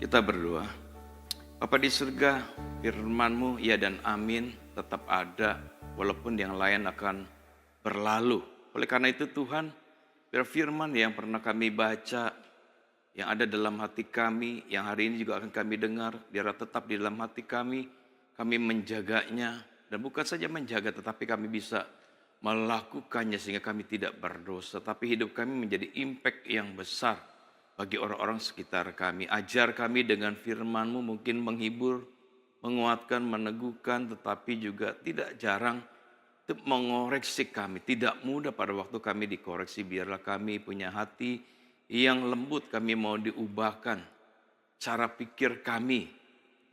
Kita berdoa. Bapa di surga, firman-Mu ya dan amin tetap ada walaupun yang lain akan berlalu. Oleh karena itu Tuhan, biar firman yang pernah kami baca, yang ada dalam hati kami, yang hari ini juga akan kami dengar, biar tetap di dalam hati kami menjaganya. Dan bukan saja menjaga, tetapi kami bisa melakukannya sehingga kami tidak berdosa. Tapi hidup kami menjadi impact yang besar bagi orang-orang sekitar kami. Ajar kami dengan firman-Mu, mungkin menghibur, menguatkan, meneguhkan, tetapi juga tidak jarang mengoreksi kami. Tidak mudah pada waktu kami dikoreksi. Biarlah kami punya hati yang lembut, kami mau diubahkan cara pikir kami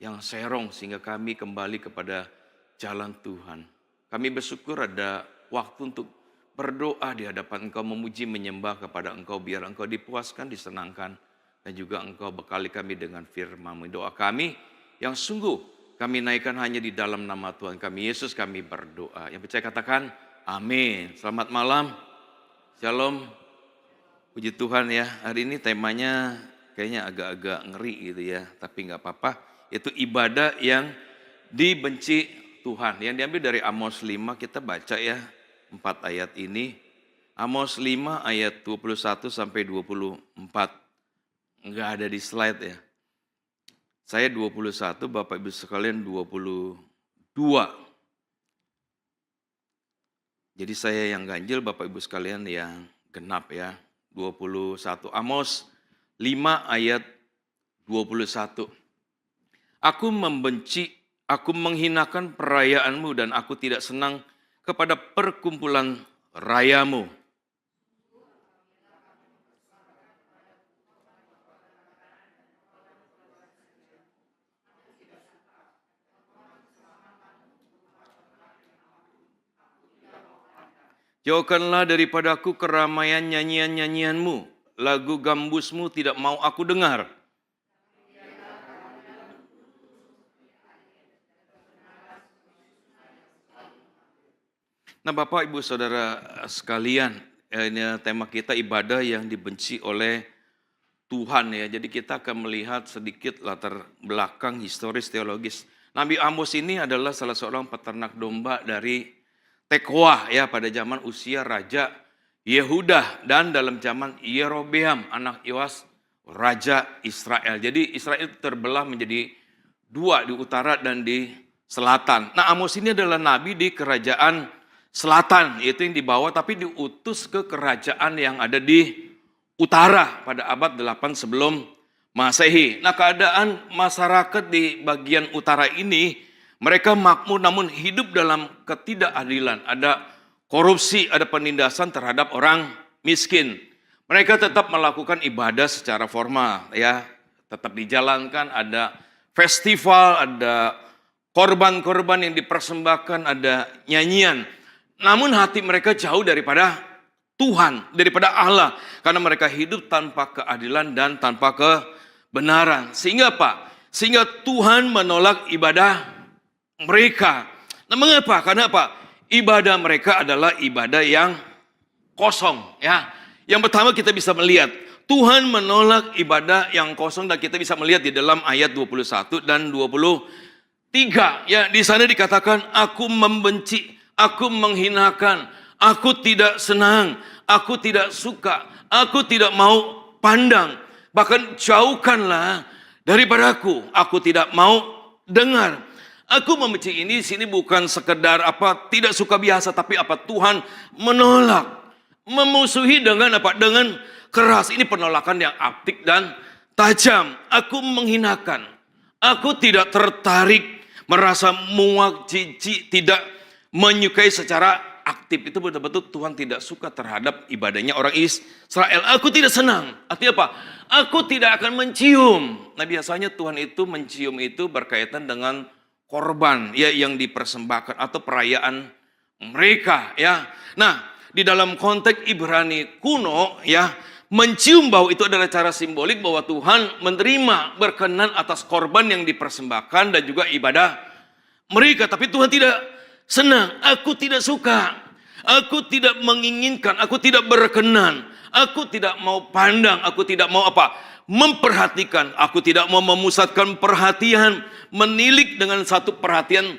yang serong sehingga kami kembali kepada jalan Tuhan. Kami bersyukur ada waktu untuk berdoa di hadapan Engkau, memuji, menyembah kepada Engkau, biar Engkau dipuaskan, disenangkan, dan juga Engkau bekali kami dengan firman-Mu. Doa kami yang sungguh kami naikkan hanya di dalam nama Tuhan kami, Yesus kami berdoa. Yang percaya katakan, amin. Selamat malam, shalom, puji Tuhan ya. Hari ini temanya kayaknya agak-agak ngeri gitu ya, tapi nggak apa-apa. Itu ibadah yang dibenci Tuhan. Yang diambil dari Amos 5, kita baca ya 4 ayat ini. Amos 5 ayat 21 sampai 24. Enggak ada di slide ya. Saya 21, Bapak Ibu sekalian 22. Jadi saya yang ganjil, Bapak Ibu sekalian yang genap ya. 21. Amos 5 ayat 21. Aku membenci, aku menghinakan perayaanmu dan aku tidak senang kepada perkumpulan rayamu. Jauhkanlah daripadaku keramaian nyanyian-nyanyianmu, lagu gambusmu tidak mau aku dengar. Nah Bapak Ibu Saudara sekalian, ini tema kita ibadah yang dibenci oleh Tuhan ya. Jadi kita akan melihat sedikit latar belakang historis teologis. Nabi Amos ini adalah salah seorang peternak domba dari Tekoa ya pada zaman usia Raja Yehuda dan dalam zaman Yerobeam anak Yoas Raja Israel. Jadi Israel terbelah menjadi dua, di utara dan di selatan. Nah Amos ini adalah nabi di kerajaan selatan, yaitu yang dibawa tapi diutus ke kerajaan yang ada di utara pada abad 8 sebelum Masehi. Nah keadaan masyarakat di bagian utara ini, mereka makmur namun hidup dalam ketidakadilan. Ada korupsi, ada penindasan terhadap orang miskin. Mereka tetap melakukan ibadah secara formal ya, tetap dijalankan, ada festival, ada korban-korban yang dipersembahkan, ada nyanyian. Namun hati mereka jauh daripada Tuhan, daripada Allah. Karena mereka hidup tanpa keadilan dan tanpa kebenaran. Sehingga apa? Sehingga Tuhan menolak ibadah mereka. Nah mengapa? Karena apa? Ibadah mereka adalah ibadah yang kosong. Ya. Yang pertama kita bisa melihat, Tuhan menolak ibadah yang kosong dan kita bisa melihat di dalam ayat 21 dan 23. Ya, di sana dikatakan, aku membenci, aku menghinakan, aku tidak senang, aku tidak suka, aku tidak mau pandang. Bahkan jauhkanlah daripadaku, aku tidak mau dengar. Aku membenci ini di sini bukan sekedar tidak suka biasa, tapi Tuhan menolak, memusuhi dengan dengan keras. Ini penolakan yang aptik dan tajam. Aku menghinakan, aku tidak tertarik, merasa muak, jijik, tidak menyukai secara aktif. Itu betul-betul Tuhan tidak suka terhadap ibadahnya orang Israel. Aku tidak senang. Artinya apa? Aku tidak akan mencium. Nah biasanya Tuhan itu mencium itu berkaitan dengan korban ya yang dipersembahkan atau perayaan mereka ya. Nah, di dalam konteks Ibrani kuno ya, mencium bau itu adalah cara simbolik bahwa Tuhan menerima, berkenan atas korban yang dipersembahkan dan juga ibadah mereka. Tapi Tuhan tidak senang, aku tidak suka, aku tidak menginginkan, aku tidak berkenan, Aku tidak mau pandang, aku tidak mau apa? Memperhatikan, aku tidak mau memusatkan perhatian, menilik dengan satu perhatian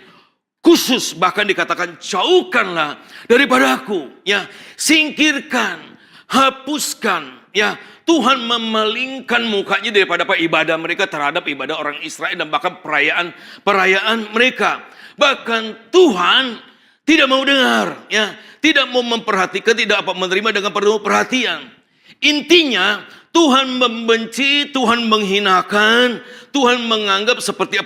khusus, bahkan dikatakan jauhkanlah daripada aku, ya, singkirkan, hapuskan, ya. Tuhan memalingkan mukanya daripada ibadah mereka terhadap ibadah orang Israel dan bahkan perayaan mereka. Bahkan Tuhan tidak mau dengar, ya, tidak mau memperhatikan, tidak menerima dengan penuh perhatian. Intinya Tuhan membenci, Tuhan menghinakan, Tuhan menganggap seperti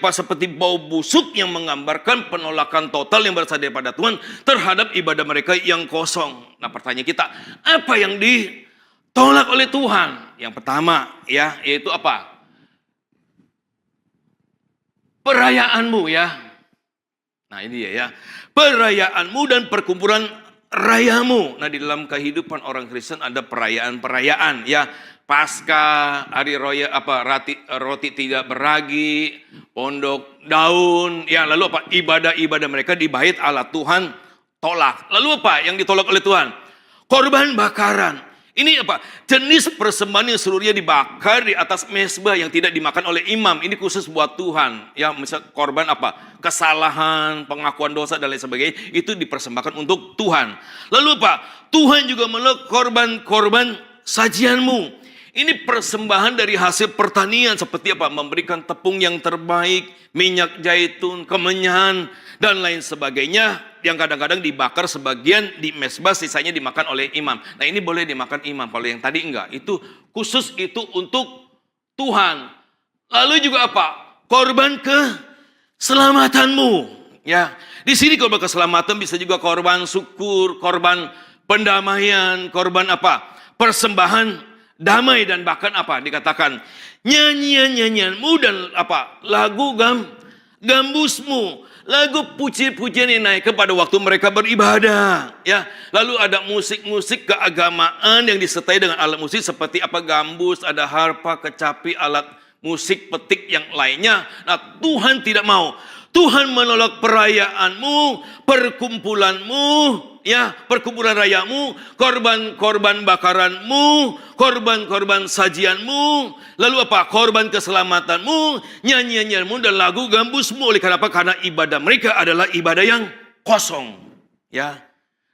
bau busuk yang menggambarkan penolakan total yang berasal daripada Tuhan terhadap ibadah mereka yang kosong. Nah, pertanyaan kita, apa yang ditolak oleh Tuhan? Yang pertama, ya, yaitu apa? Perayaanmu, ya. Nah, ini ya, perayaanmu dan perkumpulan rayamu. Nah, di dalam kehidupan orang Kristen ada perayaan-perayaan, ya. Paskah, hari raya roti tidak beragi, pondok daun, ya, lalu apa? Ibadah-ibadah mereka di bait Allah Tuhan tolak. Lalu apa yang ditolak oleh Tuhan? Korban bakaran. Ini apa? Jenis persembahan yang seluruhnya dibakar di atas mezbah yang tidak dimakan oleh imam. Ini khusus buat Tuhan. Ya, misal korban apa? Kesalahan, pengakuan dosa dan lain sebagainya, itu dipersembahkan untuk Tuhan. Lalu apa? Tuhan juga menolak korban sajianmu. Ini persembahan dari hasil pertanian seperti apa? Memberikan tepung yang terbaik, minyak zaitun, kemenyan, dan lain sebagainya. Yang kadang-kadang dibakar sebagian di mezbah, sisanya dimakan oleh imam. Nah, ini boleh dimakan imam, kalau yang tadi enggak. Itu khusus itu untuk Tuhan. Lalu juga apa? Korban keselamatanmu. Ya, di sini korban keselamatan bisa juga korban syukur, korban pendamaian, korban apa? Persembahan damai, dan bahkan apa dikatakan nyanyian-nyanyianmu dan apa lagu gambusmu, lagu puji-pujian yang naik kepada waktu mereka beribadah, ya. Lalu ada musik-musik keagamaan yang disertai dengan alat musik seperti apa? Gambus, ada harpa, kecapi, alat musik petik yang lainnya. Nah, Tuhan tidak mau. Tuhan menolak perayaanmu, perkumpulanmu, ya, perkumpulan rayamu, korban-korban bakaranmu, korban-korban sajianmu, lalu apa? Korban keselamatanmu, nyanyian-nyanyianmu dan lagu gambusmu. Oleh karena apa? Karena ibadah mereka adalah ibadah yang kosong, ya.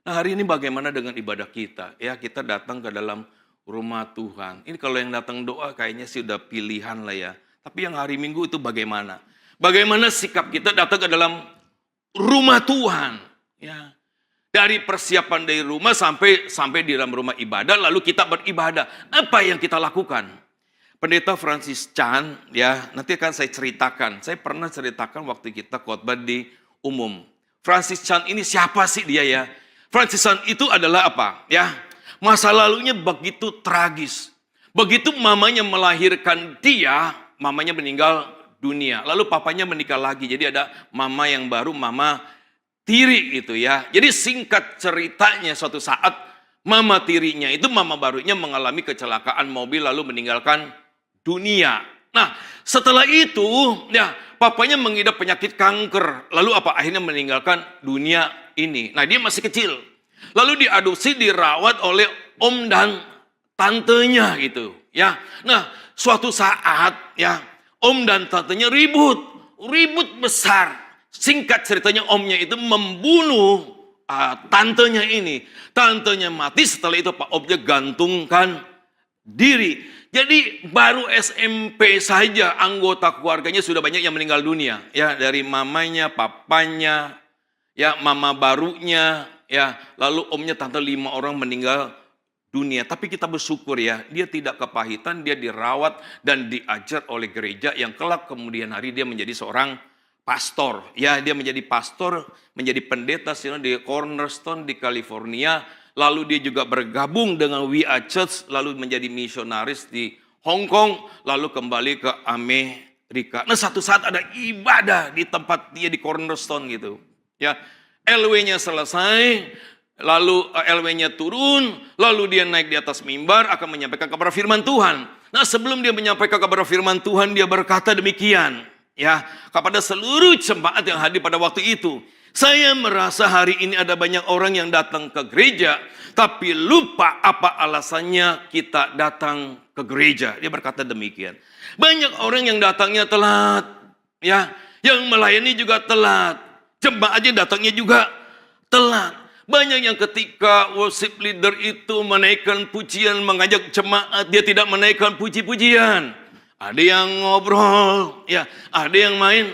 Nah, hari ini bagaimana dengan ibadah kita? Ya, kita datang ke dalam rumah Tuhan. Ini kalau yang datang doa kayaknya sih udah pilihan lah, ya. Tapi yang hari Minggu itu bagaimana? Bagaimana sikap kita datang ke dalam rumah Tuhan, ya. Dari persiapan dari rumah sampai di dalam rumah ibadah, lalu kita beribadah. Apa yang kita lakukan? Pendeta Francis Chan, ya, nanti akan saya ceritakan. Saya pernah ceritakan waktu kita khotbah di umum. Francis Chan ini siapa sih dia, ya? Francis Chan itu adalah apa? Ya, masa lalunya begitu tragis. Begitu mamanya melahirkan dia, mamanya meninggal dunia. Lalu papanya menikah lagi. Jadi ada mama yang baru, mama tiri itu, ya. Jadi singkat ceritanya, suatu saat mama tirinya itu, mama barunya mengalami kecelakaan mobil lalu meninggalkan dunia. Nah, setelah itu, ya, papanya mengidap penyakit kanker. Lalu apa? Akhirnya meninggalkan dunia ini. Nah, dia masih kecil. Lalu diadopsi, dirawat oleh om dan tantenya gitu, ya. Nah, suatu saat, ya, om dan tantenya ribut besar. Singkat ceritanya, omnya itu membunuh tantenya ini. Tantenya mati, setelah itu Pak omnya gantungkan diri. Jadi baru SMP saja anggota keluarganya sudah banyak yang meninggal dunia. Ya, dari mamanya, papanya, ya, mama barunya, ya, lalu omnya, tante, 5 orang meninggal dunia. Tapi kita bersyukur, ya, dia tidak kepahitan, dia dirawat dan diajar oleh gereja yang kelak kemudian hari dia menjadi seorang pastor. Ya, dia menjadi pastor, menjadi pendeta di Cornerstone di California. Lalu dia juga bergabung dengan We Are Church, lalu menjadi misionaris di Hong Kong, lalu kembali ke Amerika. Nah, satu saat ada ibadah di tempat dia di Cornerstone gitu. Ya, LW-nya selesai, lalu LW-nya turun, lalu dia naik di atas mimbar akan menyampaikan kabar firman Tuhan. Nah, sebelum dia menyampaikan kabar firman Tuhan, dia berkata demikian, ya, kepada seluruh jemaat yang hadir pada waktu itu. Saya merasa hari ini ada banyak orang yang datang ke gereja, tapi lupa apa alasannya kita datang ke gereja. Dia berkata demikian. Banyak orang yang datangnya telat, ya, yang melayani juga telat, jemaatnya datangnya juga telat. Banyak yang ketika worship leader itu menaikkan pujian, mengajak jemaat, dia tidak menaikkan puji-pujian. Ada yang ngobrol, ya, ada yang main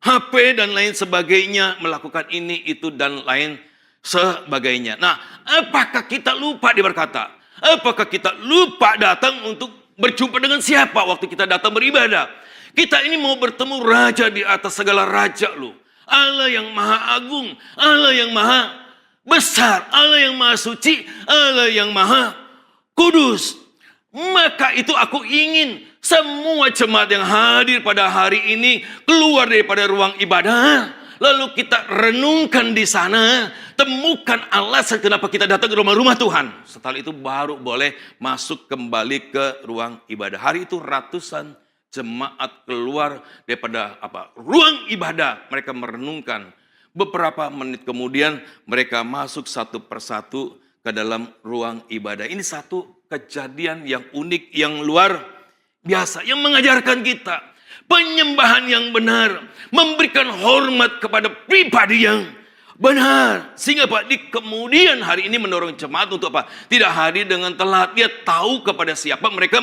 HP dan lain sebagainya, melakukan ini, itu, dan lain sebagainya. Nah, apakah kita lupa, dia berkata, apakah kita lupa datang untuk berjumpa dengan siapa waktu kita datang beribadah? Kita ini mau bertemu Raja di atas segala raja loh. Allah yang maha agung, Allah yang maha besar, Allah yang maha suci, Allah yang maha kudus. Maka itu aku ingin semua jemaat yang hadir pada hari ini keluar daripada ruang ibadah. Lalu kita renungkan di sana, temukan alasan kenapa kita datang ke rumah-rumah Tuhan. Setelah itu baru boleh masuk kembali ke ruang ibadah. Hari itu ratusan jemaat keluar daripada ruang ibadah. Mereka merenungkan. Beberapa menit kemudian mereka masuk satu persatu ke dalam ruang ibadah. Ini satu kejadian yang unik, yang luar biasa, yang mengajarkan kita penyembahan yang benar, memberikan hormat kepada pribadi yang benar. Sehingga di kemudian hari ini mendorong jemaat untuk tidak hadir dengan telat. Dia tahu kepada siapa mereka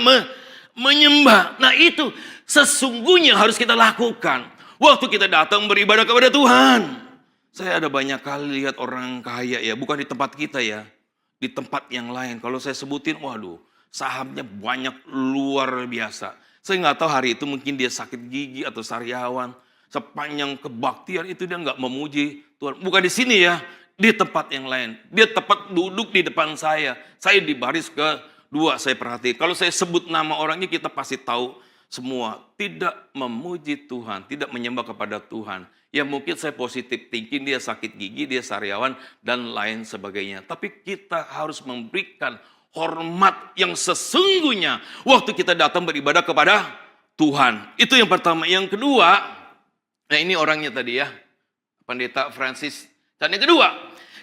menyembah. Nah, itu sesungguhnya harus kita lakukan waktu kita datang beribadah kepada Tuhan. Saya ada banyak kali lihat orang kaya, ya, bukan di tempat kita, ya, di tempat yang lain. Kalau saya sebutin, waduh, sahamnya banyak luar biasa. Saya nggak tahu hari itu mungkin dia sakit gigi atau sariawan. Sepanjang kebaktian itu dia nggak memuji Tuhan. Bukan di sini, ya, di tempat yang lain. Dia tepat duduk di depan saya. Saya di baris kedua, saya perhati. Kalau saya sebut nama orangnya, kita pasti tahu semua. Tidak memuji Tuhan, tidak menyembah kepada Tuhan. Ya mungkin saya positif thinking, dia sakit gigi, dia sariawan, dan lain sebagainya. Tapi kita harus memberikan hormat yang sesungguhnya waktu kita datang beribadah kepada Tuhan. Itu yang pertama. Yang kedua, nah ini orangnya tadi, ya, Pendeta Francis. Dan yang kedua,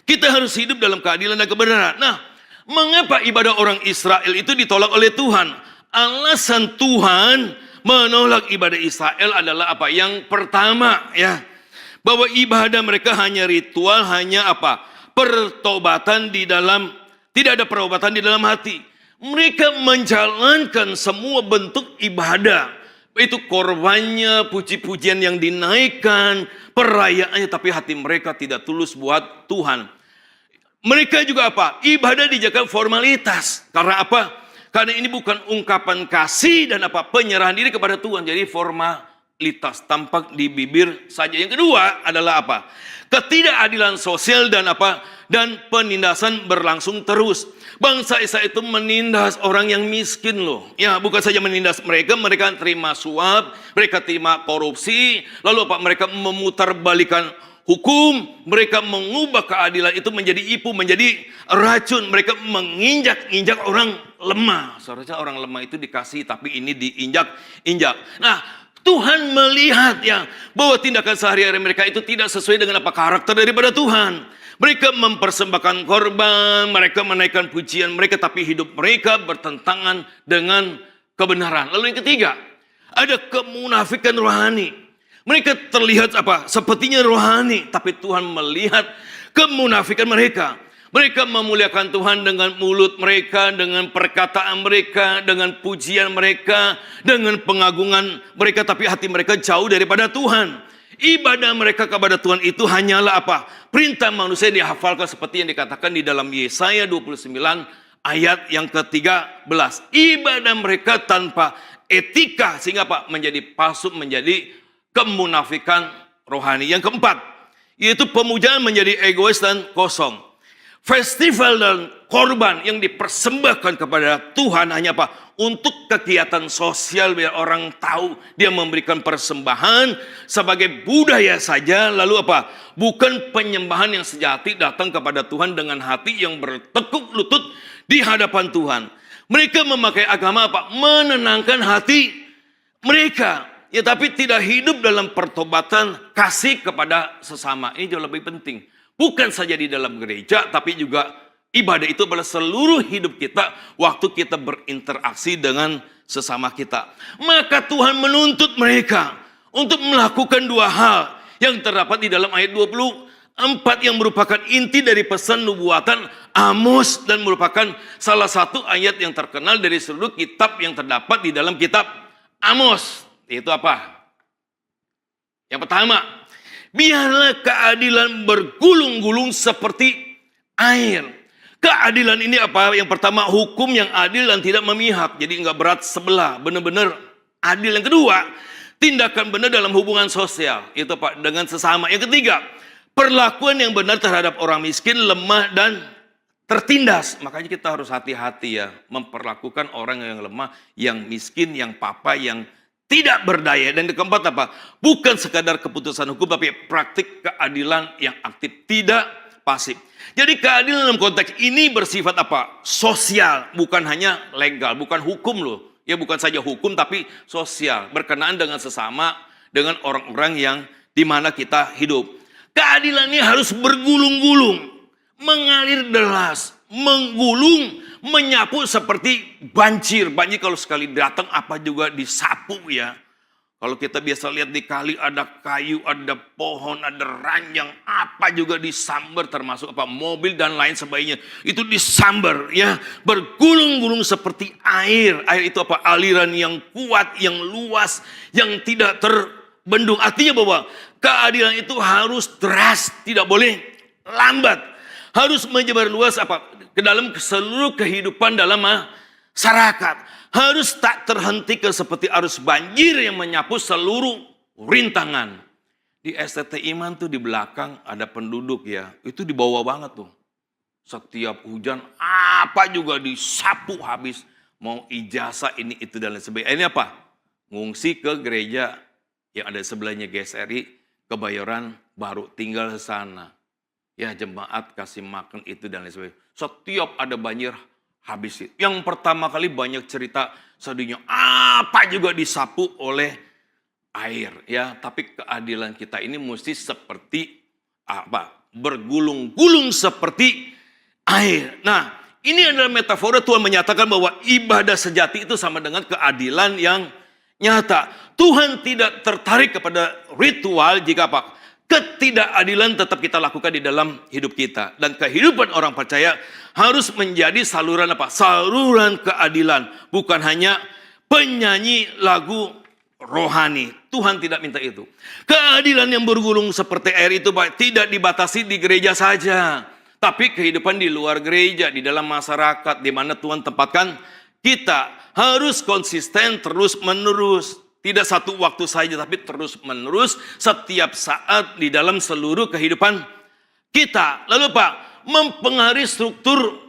kita harus hidup dalam keadilan dan kebenaran. Nah, mengapa ibadah orang Israel itu ditolak oleh Tuhan? Alasan Tuhan menolak ibadah Israel adalah Yang pertama, ya, bahwa ibadah mereka hanya ritual, hanya pertobatan di dalam, tidak ada perobatan di dalam hati. Mereka menjalankan semua bentuk ibadah. Itu korbannya, puji-pujian yang dinaikkan, perayaannya, tapi hati mereka tidak tulus buat Tuhan. Mereka juga ibadah dijaga formalitas. Karena Karena ini bukan ungkapan kasih dan penyerahan diri kepada Tuhan. Jadi formalitas, tampak di bibir saja. Yang kedua adalah ketidakadilan sosial dan dan penindasan berlangsung terus. Bangsa Israel itu menindas orang yang miskin loh. Ya, bukan saja menindas mereka, mereka terima suap, mereka terima korupsi, lalu mereka memutarbalikan hukum, mereka mengubah keadilan itu menjadi ipu, menjadi racun, mereka menginjak-injak orang lemah. Seharusnya orang lemah itu dikasih, tapi ini diinjak-injak. Nah, Tuhan melihat, ya, bahwa tindakan sehari-hari mereka itu tidak sesuai dengan karakter daripada Tuhan. Mereka mempersembahkan korban, mereka menaikkan pujian mereka, tapi hidup mereka bertentangan dengan kebenaran. Lalu yang ketiga, ada kemunafikan rohani. Mereka terlihat sepertinya rohani, tapi Tuhan melihat kemunafikan mereka. Mereka memuliakan Tuhan dengan mulut mereka, dengan perkataan mereka, dengan pujian mereka, dengan pengagungan mereka, tapi hati mereka jauh daripada Tuhan. Ibadah mereka kepada Tuhan itu hanyalah perintah manusia dihafalkan seperti yang dikatakan di dalam Yesaya 29 ayat yang ke-13. Ibadah mereka tanpa etika sehingga menjadi palsu, menjadi kemunafikan rohani. Yang keempat, yaitu pemujaan menjadi egois dan kosong. Festival dan korban yang dipersembahkan kepada Tuhan hanya untuk kegiatan sosial, biar orang tahu dia memberikan persembahan sebagai budaya saja. Lalu bukan penyembahan yang sejati datang kepada Tuhan dengan hati yang bertekuk lutut di hadapan Tuhan. Mereka memakai agama menenangkan hati mereka. ya tapi tidak hidup dalam pertobatan kasih kepada sesama. Ini jauh lebih penting. Bukan saja di dalam gereja, tapi juga ibadah itu adalah seluruh hidup kita waktu kita berinteraksi dengan sesama kita. Maka Tuhan menuntut mereka untuk melakukan dua hal yang terdapat di dalam ayat 24 yang merupakan inti dari pesan nubuatan Amos dan merupakan salah satu ayat yang terkenal dari seluruh kitab yang terdapat di dalam kitab Amos. Itu apa? Yang pertama, biarlah keadilan bergulung-gulung seperti air. Keadilan ini apa? Yang pertama, hukum yang adil dan tidak memihak. Jadi enggak berat sebelah, benar-benar adil. Yang kedua, tindakan benar dalam hubungan sosial. Itu Pak, dengan sesama. Yang ketiga, perlakuan yang benar terhadap orang miskin, lemah, dan tertindas. Makanya kita harus hati-hati ya, memperlakukan orang yang lemah, yang miskin, yang papa, yang tidak berdaya. Dan yang keempat apa? Bukan sekadar keputusan hukum, tapi praktik keadilan yang aktif, tidak pasif. Jadi keadilan dalam konteks ini bersifat apa? Sosial, bukan hanya legal, bukan hukum loh. Ya bukan saja hukum, tapi sosial. Berkenaan dengan sesama, dengan orang-orang yang dimana kita hidup. Keadilan ini harus bergulung-gulung, mengalir deras, menggulung, menyapu seperti banjir. Banjir kalau sekali datang apa juga disapu ya. Kalau kita biasa lihat di kali ada kayu, ada pohon, ada ranjang, apa juga disambar termasuk apa mobil dan lain sebagainya. Itu disambar ya, bergulung-gulung seperti air. Air itu apa? Aliran yang kuat, yang luas, yang tidak terbendung. Artinya bahwa keadilan itu harus deras, tidak boleh lambat. Harus menyebar luas apa? Ke dalam seluruh kehidupan dalam masyarakat. Harus tak terhentikan seperti arus banjir yang menyapu seluruh rintangan. Di STT Iman tuh di belakang ada penduduk ya. Itu di bawah banget tuh. Setiap hujan apa juga disapu habis. Mau ijazah ini itu dan lain sebagainya. Ini apa? Ngungsi ke gereja yang ada sebelahnya GSRI. Kebayoran Baru tinggal di sana. Ya jemaat kasih makan itu dan lain sebagainya. Setiap ada banjir habis itu. Yang pertama kali banyak cerita sedihnya apa juga disapu oleh air ya. Tapi keadilan kita ini mesti seperti apa? Bergulung-gulung seperti air. Nah ini adalah metafora Tuhan menyatakan bahwa ibadah sejati itu sama dengan keadilan yang nyata. Tuhan tidak tertarik kepada ritual jika apa? Ketidakadilan tetap kita lakukan di dalam hidup kita. Dan kehidupan orang percaya harus menjadi saluran apa? Saluran keadilan. Bukan hanya penyanyi lagu rohani. Tuhan tidak minta itu. Keadilan yang bergulung seperti air itu tidak dibatasi di gereja saja. Tapi kehidupan di luar gereja, di dalam masyarakat, di mana Tuhan tempatkan kita. Harus konsisten terus menerus. Tidak satu waktu saja, tapi terus menerus setiap saat di dalam seluruh kehidupan kita. Lalu Pak, mempengaruhi struktur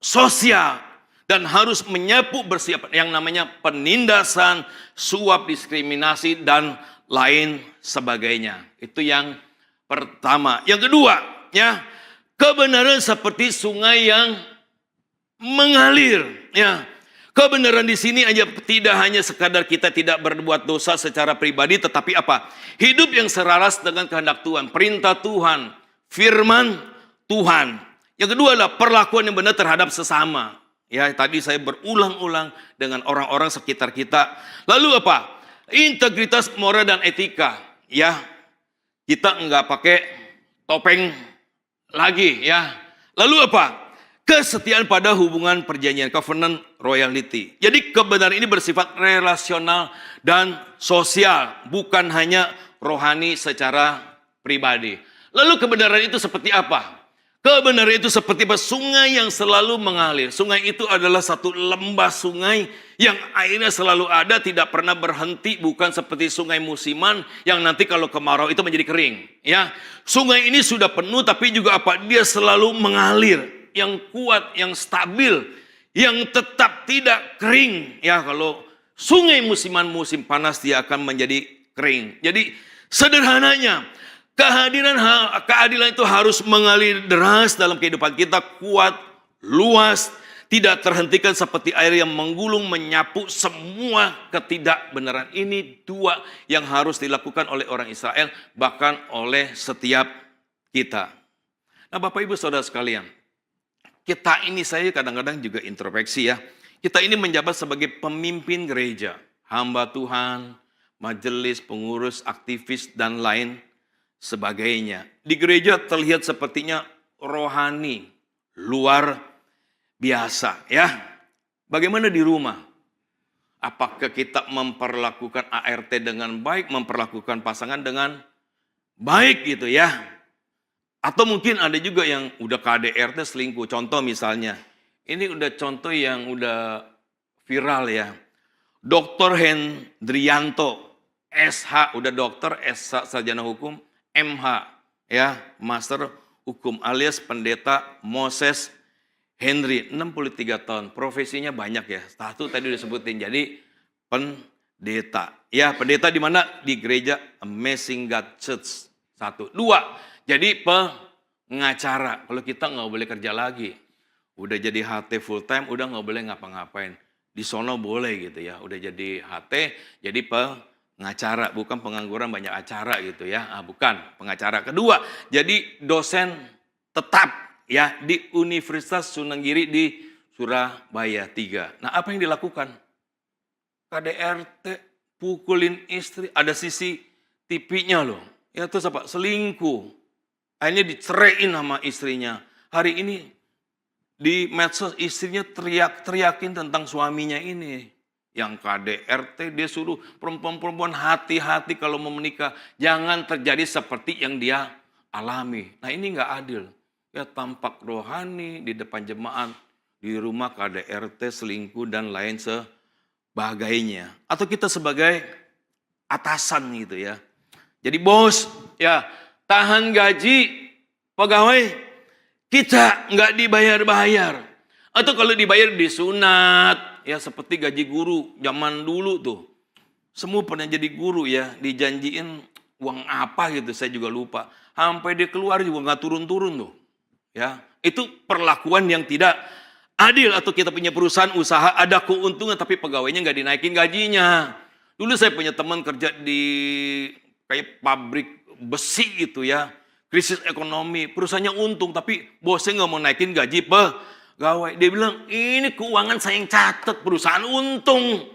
sosial dan harus menyapu bersih yang namanya penindasan, suap, diskriminasi, dan lain sebagainya. Itu yang pertama. Yang kedua, ya kebenaran seperti sungai yang mengalir, ya. Kebenaran di sini aja tidak hanya sekadar kita tidak berbuat dosa secara pribadi, tetapi apa? Hidup yang selaras dengan kehendak Tuhan, perintah Tuhan, firman Tuhan. Yang kedua adalah perlakuan yang benar terhadap sesama. Ya, tadi saya berulang-ulang dengan orang-orang sekitar kita. Lalu apa? Integritas moral dan etika. Ya, kita enggak pakai topeng lagi. Ya. Lalu apa? Kesetiaan pada hubungan perjanjian, covenant royalty. Jadi kebenaran ini bersifat relasional dan sosial, bukan hanya rohani secara pribadi. Lalu kebenaran itu seperti apa? Kebenaran itu seperti sungai yang selalu mengalir. Sungai itu adalah satu lembah sungai yang airnya selalu ada, tidak pernah berhenti, bukan seperti sungai musiman yang nanti kalau kemarau itu menjadi kering. Ya, sungai ini sudah penuh, tapi juga apa? Dia selalu mengalir. Yang kuat, yang stabil, yang tetap tidak kering. Ya, kalau sungai musiman musim panas dia akan menjadi kering. Jadi sederhananya keadilan itu harus mengalir deras dalam kehidupan kita, kuat, luas, tidak terhentikan seperti air yang menggulung menyapu semua ketidakbenaran. Ini dua yang harus dilakukan oleh orang Israel, bahkan oleh setiap kita. Nah Bapak Ibu Saudara sekalian, kita ini saya kadang-kadang juga introspeksi ya. Kita ini menjabat sebagai pemimpin gereja, hamba Tuhan, majelis, pengurus, aktivis, dan lain sebagainya. Di gereja terlihat sepertinya rohani, luar biasa ya. Bagaimana di rumah? Apakah kita memperlakukan ART dengan baik, memperlakukan pasangan dengan baik gitu ya? Atau mungkin ada juga yang udah KDRT selingkuh. Contoh misalnya, ini udah contoh yang udah viral ya. Dr. Hendrianto, SH, udah dokter, SH sarjana hukum, MH, ya, Master Hukum alias Pendeta Moses Henry, 63 tahun. Profesinya banyak ya. Satu tadi udah sebutin, jadi pendeta. Ya, pendeta di mana? Di gereja Amazing God Church. Satu. Dua, jadi pengacara. Kalau kita nggak boleh kerja lagi. Udah jadi HT full time, udah nggak boleh ngapa-ngapain. Di sono boleh gitu ya. Udah jadi HT, jadi pengacara. Bukan pengangguran banyak acara gitu ya. Bukan, pengacara. Kedua, jadi dosen tetap ya di Universitas Sunan Giri di Surabaya 3. Nah apa yang dilakukan? KDRT pukulin istri, ada sisi TV-nya loh. Ya terus apa? Selingkuh. Akhirnya diceraiin sama istrinya. Hari ini di medsos istrinya teriak-teriakin tentang suaminya ini. Yang KDRT dia suruh perempuan-perempuan hati-hati kalau mau menikah. Jangan terjadi seperti yang dia alami. Nah ini nggak adil. Ya tampak rohani di depan jemaat. Di rumah KDRT selingkuh dan lain sebagainya. Atau kita sebagai atasan gitu ya. Jadi bos ya tahan gaji pegawai kita nggak dibayar-bayar. Atau kalau dibayar disunat ya seperti gaji guru zaman dulu tuh. Semua pernah jadi guru ya dijanjiin uang apa gitu saya juga lupa. Sampai dia keluar juga nggak turun-turun tuh. Ya itu perlakuan yang tidak adil. Atau kita punya perusahaan usaha ada keuntungan tapi pegawainya nggak dinaikin gajinya. Dulu saya punya teman kerja di kayak pabrik besi gitu ya, krisis ekonomi, perusahaannya untung tapi bosnya nggak mau naikin gaji pegawai. Dia bilang ini keuangan saya yang catat, perusahaan untung.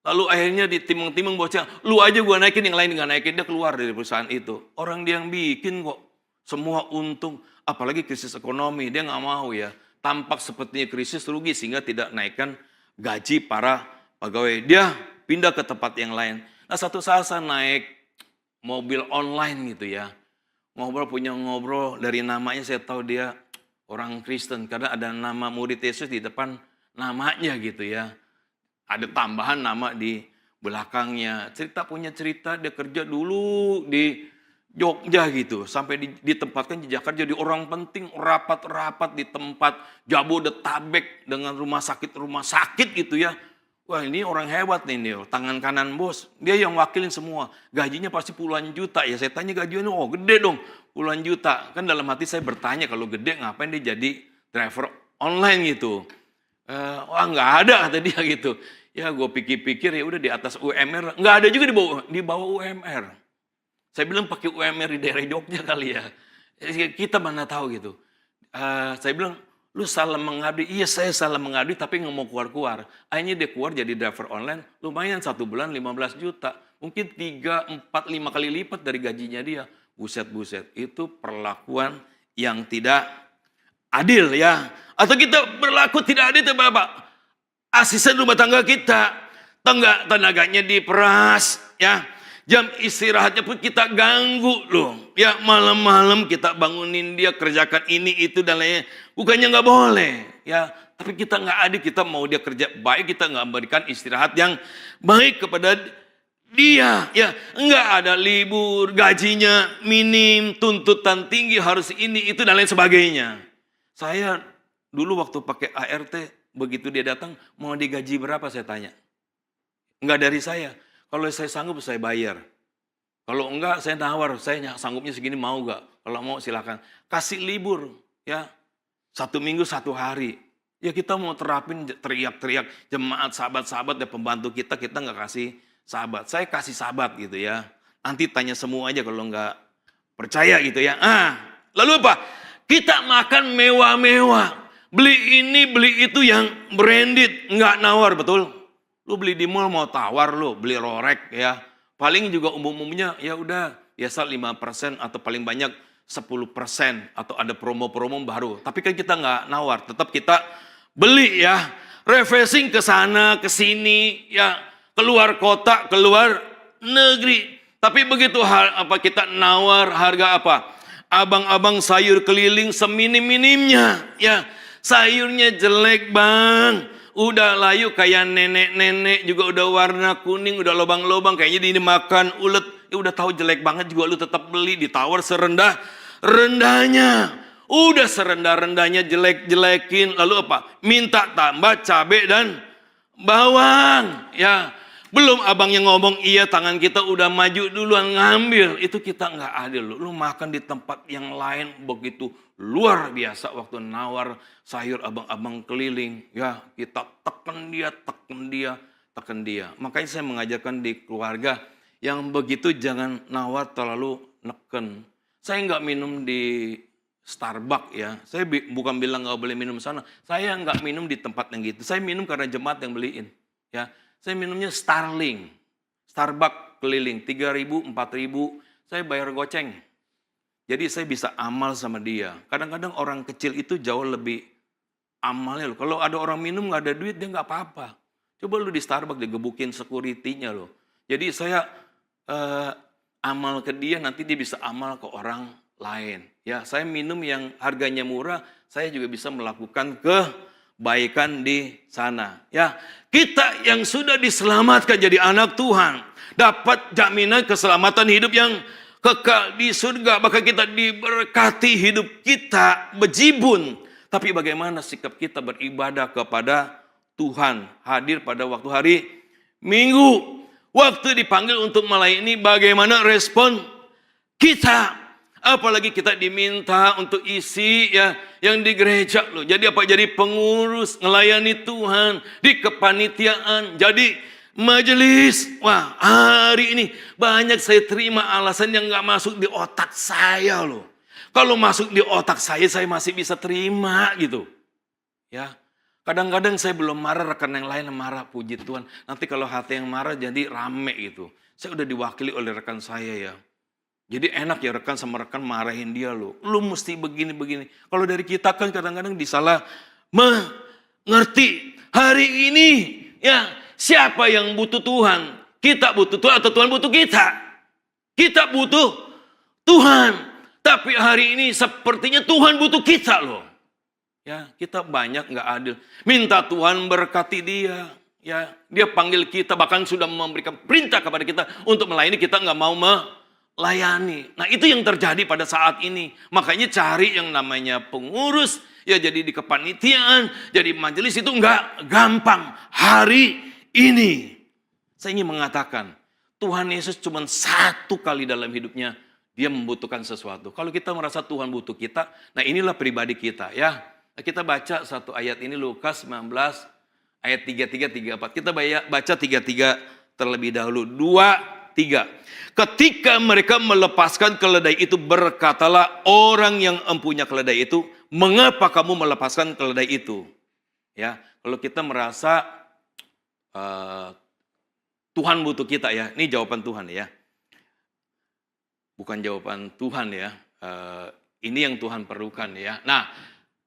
Lalu akhirnya ditimang-timang bosnya, lu aja gua naikin, yang lain nggak naikin, dia keluar dari perusahaan itu. Orang dia yang bikin kok, semua untung, apalagi krisis ekonomi, dia nggak mau ya. Tampak sepertinya krisis rugi sehingga tidak naikkan gaji para pegawai. Dia pindah ke tempat yang lain. Nah satu saat saya naik mobil online gitu ya. Ngobrol dari namanya saya tahu dia orang Kristen. Karena ada nama murid Yesus di depan namanya gitu ya. Ada tambahan nama di belakangnya. Punya cerita dia kerja dulu di Jogja gitu. Sampai ditempatkan di Jakarta jadi orang penting. Rapat-rapat di tempat Jabodetabek dengan rumah sakit gitu ya. Wah ini orang hebat nih, tangan kanan bos. Dia yang wakilin semua. Gajinya pasti puluhan juta. Ya saya tanya gajinya, oh gede dong puluhan juta. Kan dalam hati saya bertanya kalau gede ngapain dia jadi driver online gitu. Wah nggak ada kata dia gitu. Ya gue pikir-pikir ya udah di atas UMR. Nggak ada juga di bawah UMR. Saya bilang pakai UMR di daerah Jogja kali ya. Kita mana tahu gitu. Saya bilang, lu salah mengabdi. Iya saya salah mengabdi tapi nggak mau keluar-keluar. Akhirnya dia keluar jadi driver online. Lumayan 1 bulan 15 juta. Mungkin 3, 4, 5 kali lipat dari gajinya dia. Buset. Itu perlakuan yang tidak adil ya. Atau kita berlaku tidak adil itu Bapak. Asisten rumah tangga kita. Tenaganya diperas ya. Jam istirahatnya pun kita ganggu loh. Ya malam-malam kita bangunin dia kerjakan ini itu dan lainnya. Bukannya nggak boleh ya. Tapi kita nggak adil, kita mau dia kerja baik, kita nggak memberikan istirahat yang baik kepada dia. Ya nggak ada libur, gajinya minim, tuntutan tinggi harus ini itu dan lain sebagainya. Saya dulu waktu pakai ART begitu dia datang mau digaji berapa saya tanya. Nggak dari saya. Kalau saya sanggup saya bayar. Kalau enggak saya nawar, saya sanggupnya segini mau enggak? Kalau mau silakan. Kasih libur ya. 1 minggu 1 hari. Ya kita mau terapin teriak-teriak jemaat, sahabat-sahabat dan pembantu kita nggak kasih sahabat. Saya kasih sahabat gitu ya. Nanti tanya semua aja kalau nggak percaya gitu ya. Lalu apa? Kita makan mewah-mewah. Beli ini, beli itu yang branded. Nggak nawar, betul? Lu beli di mall mau tawar lu, beli Rolex ya. Paling juga umum-umumnya ya udah biasa 5% atau paling banyak 10% atau ada promo-promo baru. Tapi kan kita nggak nawar, tetap kita beli ya. Refreshing ke sana, ke sini ya, keluar kota, keluar negeri. Tapi begitu kita nawar harga apa? Abang-abang sayur keliling seminim-minimnya ya. Sayurnya jelek bang. Udah layu kayak nenek-nenek juga udah warna kuning, udah lobang-lobang kayaknya ini makan ulet. Ya udah tahu jelek banget juga lu tetap beli, ditawar serendah-rendahnya. Udah serendah-rendahnya jelek-jelekin, lalu apa? Minta tambah cabai dan bawang. Ya, belum abang yang ngomong iya tangan kita udah maju duluan ngambil. Itu kita nggak adil. Lu makan di tempat yang lain begitu luar biasa waktu nawar sayur abang-abang keliling. Ya, kita tekan dia. Makanya saya mengajarkan di keluarga yang begitu jangan nawar terlalu neken. Saya nggak minum di Starbucks ya. Saya bukan bilang nggak boleh minum sana. Saya nggak minum di tempat yang gitu. Saya minum karena jemaat yang beliin. Ya, saya minumnya Starling. Starbucks keliling 3.000, 4.000. Saya bayar goceng. Jadi saya bisa amal sama dia. Kadang-kadang orang kecil itu jauh lebih amalnya loh. Kalau ada orang minum nggak ada duit dia nggak apa-apa. Coba lu di Starbucks digebukin security-nya loh. Jadi saya amal ke dia nanti dia bisa amal ke orang lain. Ya, saya minum yang harganya murah, saya juga bisa melakukan kebaikan di sana. Ya, kita yang sudah diselamatkan jadi anak Tuhan, dapat jaminan keselamatan hidup yang kekal di surga. Bahkan kita diberkati hidup kita bejibun. Tapi bagaimana sikap kita beribadah kepada Tuhan? Hadir pada waktu hari Minggu. Waktu dipanggil untuk melayani, bagaimana respon kita? Apalagi kita diminta untuk isi ya yang di gereja loh. Jadi apa? Jadi pengurus, ngelayani Tuhan di kepanitiaan, jadi majelis. Wah, hari ini banyak saya terima alasan yang gak masuk di otak saya loh. Kalau masuk di otak saya masih bisa terima gitu. Ya. Kadang-kadang saya belum marah, rekan yang lain marah, puji Tuhan. Nanti kalau hati yang marah jadi rame gitu. Saya udah diwakili oleh rekan saya ya. Jadi enak ya rekan sama rekan marahin dia loh. Lu mesti begini-begini. Kalau dari kita kan kadang-kadang disalah mengerti. Hari ini ya siapa yang butuh Tuhan? Kita butuh Tuhan atau Tuhan butuh kita? Kita butuh Tuhan. Tapi hari ini sepertinya Tuhan butuh kita loh. Ya, kita banyak nggak adil. Minta Tuhan berkati dia. Ya, dia panggil kita bahkan sudah memberikan perintah kepada kita untuk melayani, kita nggak mau melayani. Nah, itu yang terjadi pada saat ini. Makanya cari yang namanya pengurus, ya jadi di kepanitiaan, jadi majelis itu nggak gampang. Hari ini saya ingin mengatakan, Tuhan Yesus cuma satu kali dalam hidupnya dia membutuhkan sesuatu. Kalau kita merasa Tuhan butuh kita, nah inilah pribadi kita ya. Kita baca satu ayat ini Lukas 19 ayat 33 34. Kita baca 33 terlebih dahulu. 2 3. Ketika mereka melepaskan keledai itu, berkatalah orang yang empunya keledai itu, "Mengapa kamu melepaskan keledai itu?" Ya, kalau kita merasa Tuhan butuh kita ya. Ini jawaban Tuhan ya. Bukan jawaban Tuhan ya. Ini yang Tuhan perlukan ya. Nah,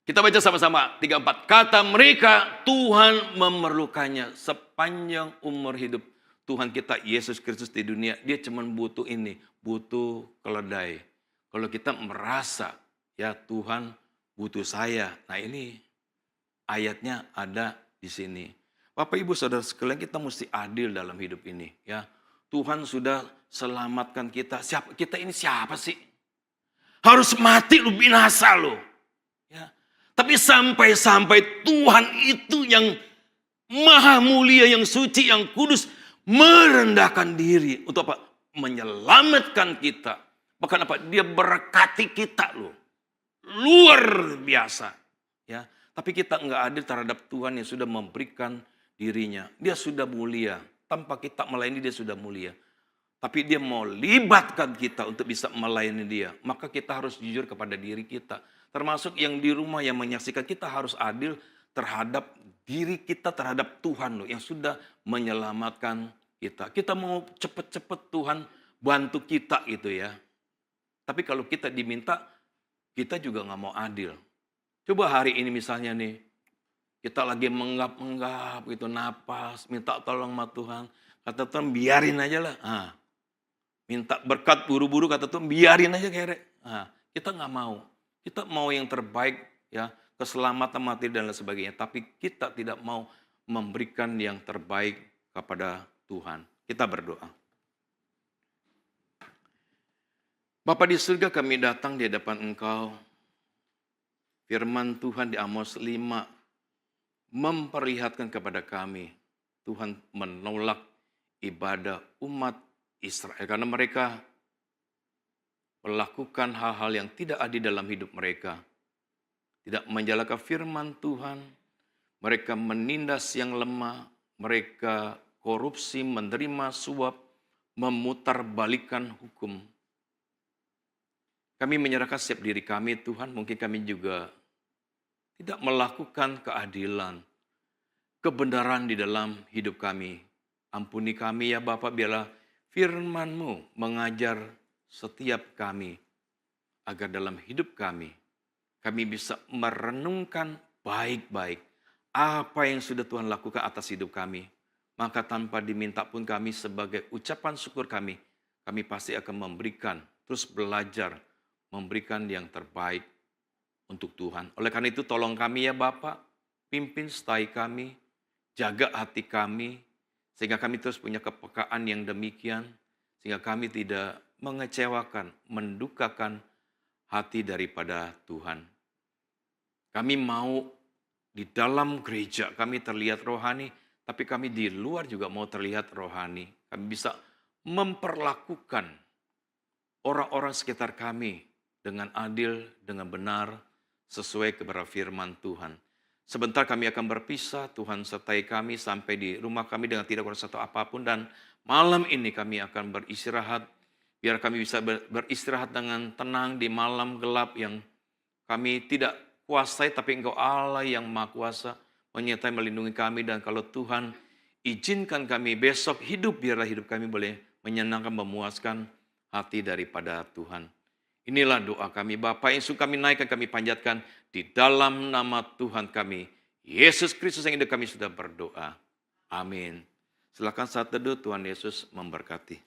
kita baca sama-sama 34. Kata mereka, Tuhan memerlukannya sepanjang umur hidup. Tuhan kita Yesus Kristus di dunia, dia cuma butuh ini, butuh keledai. Kalau kita merasa ya Tuhan butuh saya. Nah, ini ayatnya ada di sini. Bapak Ibu Saudara sekalian, kita mesti adil dalam hidup ini ya. Tuhan sudah selamatkan kita. Kita ini siapa sih? Harus mati lu, binasa lu. Ya. Tapi sampai Tuhan itu yang maha mulia, yang suci, yang kudus, merendahkan diri untuk apa? Menyelamatkan kita. Bahkan apa? Dia berkati kita loh. Luar biasa. Ya. Tapi kita enggak adil terhadap Tuhan yang sudah memberikan dirinya. Dia sudah mulia. Tanpa kita melayani dia sudah mulia. Tapi dia mau libatkan kita untuk bisa melayani dia. Maka kita harus jujur kepada diri kita. Termasuk yang di rumah yang menyaksikan, kita harus adil terhadap diri kita, terhadap Tuhan loh yang sudah menyelamatkan kita. Kita mau cepet-cepet Tuhan bantu kita gitu ya. Tapi kalau kita diminta, kita juga nggak mau adil. Coba hari ini misalnya nih, kita lagi menggap-menggap gitu, napas, minta tolong sama Tuhan. Kata Tuhan, biarin aja lah. Minta berkat buru-buru, kata Tuhan, biarin aja kere. Kita nggak mau. Kita mau yang terbaik, ya, keselamatan mati dan lain sebagainya. Tapi kita tidak mau memberikan yang terbaik kepada Tuhan. Kita berdoa. Bapa di surga, kami datang di hadapan Engkau. Firman Tuhan di Amos 5 memperlihatkan kepada kami, Tuhan menolak ibadah umat Israel karena mereka melakukan hal-hal yang tidak adil dalam hidup mereka. Tidak menjalankan firman Tuhan, mereka menindas yang lemah, mereka korupsi, menerima suap, memutarbalikkan hukum. Kami menyerahkan setiap diri kami, Tuhan, mungkin kami juga tidak melakukan keadilan, kebenaran di dalam hidup kami. Ampuni kami ya Bapa, biarlah firman-Mu mengajar setiap kami, agar dalam hidup kami bisa merenungkan baik-baik apa yang sudah Tuhan lakukan atas hidup kami. Maka tanpa diminta pun kami sebagai ucapan syukur kami pasti akan memberikan, terus belajar, memberikan yang terbaik untuk Tuhan. Oleh karena itu tolong kami ya Bapak, pimpin setai kami, jaga hati kami, sehingga kami terus punya kepekaan yang demikian, sehingga kami tidak mengecewakan, mendukakan hati daripada Tuhan. Kami mau di dalam gereja kami terlihat rohani, tapi kami di luar juga mau terlihat rohani. Kami bisa memperlakukan orang-orang sekitar kami dengan adil, dengan benar, sesuai kepada firman Tuhan. Sebentar kami akan berpisah, Tuhan sertai kami sampai di rumah kami dengan tidak kurang satu apapun. Dan malam ini kami akan beristirahat, biar kami bisa beristirahat dengan tenang di malam gelap yang kami tidak kuasai, tapi Engkau Allah yang Maha Kuasa menyertai melindungi kami. Dan kalau Tuhan izinkan kami besok hidup, biarlah hidup kami boleh menyenangkan, memuaskan hati daripada Tuhan. Inilah doa kami Bapa yang suka kami naikkan, kami panjatkan di dalam nama Tuhan kami, Yesus Kristus yang hidup, kami sudah berdoa. Amin. Silakan saat teduh, Tuhan Yesus memberkati.